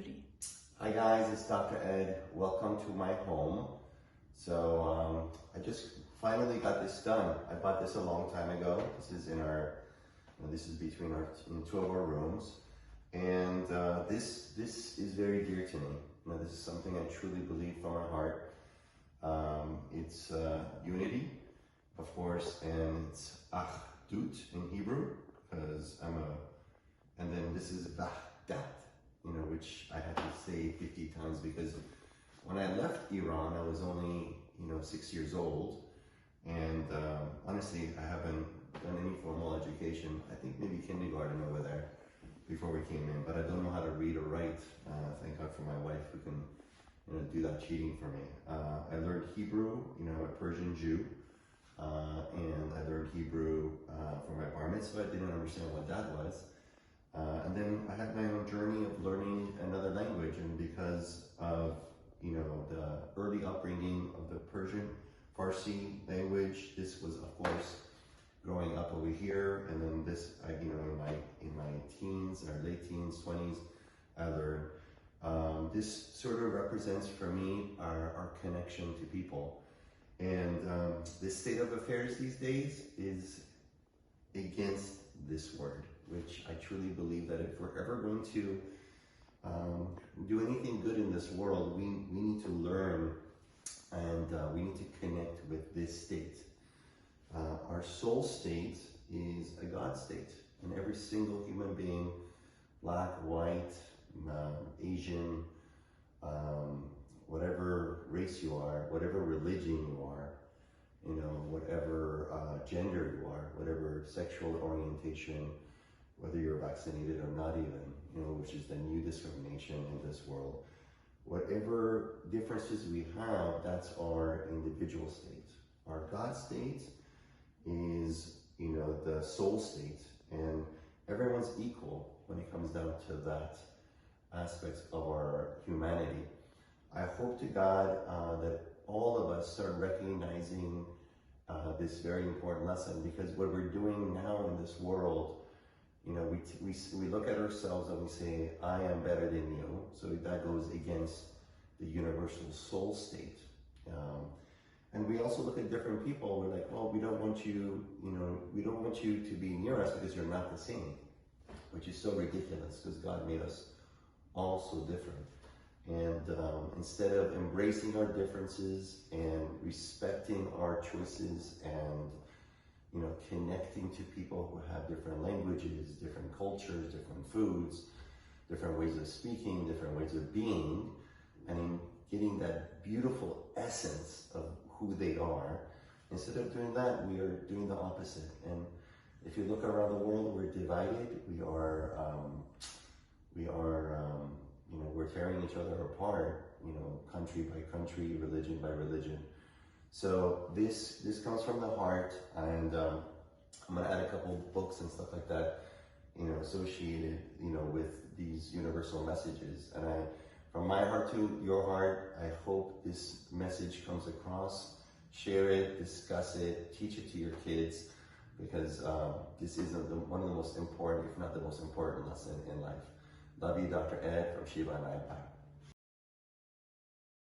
libri. Hi guys, it's Dr. Ed. Welcome to my home. So I just finally got this done. I bought this a long time ago. This is in our, this is between two of our rooms, and this is very dear to me. This is something I truly believe from my heart. It's unity, of course, and it's Achdut in Hebrew, because and then this is Vahdat, which I had to say 50 times because when I left Iran, I was only, 6 years old. And honestly, I haven't done any formal education. I think maybe kindergarten over there before we came in, but I don't know how to read or write. Thank God for my wife who can, do that cheating for me. I learned Hebrew, I'm a Persian Jew. And I learned Hebrew for my bar mitzvah. I didn't understand what that was. And then I had my own journey of learning another language, and because of the early upbringing of the Persian Farsi language, this was of course growing up over here, and then this in my teens or late teens, 20s, I learned. This sort of represents for me our connection to people, and this state of affairs these days is against this word, which I truly believe that if we're ever going to do anything good in this world, we need to learn, and we need to connect with this state. Our soul state is a God state, and every single human being, black, white, Asian, whatever race you are, whatever religion you are, whatever gender you are, whatever sexual orientation, whether you're vaccinated or not even, which is the new discrimination in this world. Whatever differences we have, that's our individual state. Our God state is, the soul state, and everyone's equal when it comes down to that aspect of our humanity. I hope to God that all of us start recognizing this very important lesson, because what we're doing now in this world, we look at ourselves and we say, I am better than you. So that goes against the universal soul state. And we also look at different people. We're like, well, we don't want you, we don't want you to be near us because you're not the same, which is so ridiculous because God made us all so different. And instead of embracing our differences and respecting our choices and connecting to people who have different languages, different cultures, different foods, different ways of speaking, different ways of being, and in getting that beautiful essence of who they are, instead of doing that, we are doing the opposite. And if you look around the world, we're divided. We're tearing each other apart, country by country, religion by religion. So this comes from the heart, and I'm gonna add a couple books and stuff like that, associated, with these universal messages. And from my heart to your heart, I hope this message comes across. Share it, discuss it, teach it to your kids, because this is one of the most important, if not the most important lesson in life. Love you, Dr. Ed from Shiva and I. Bye.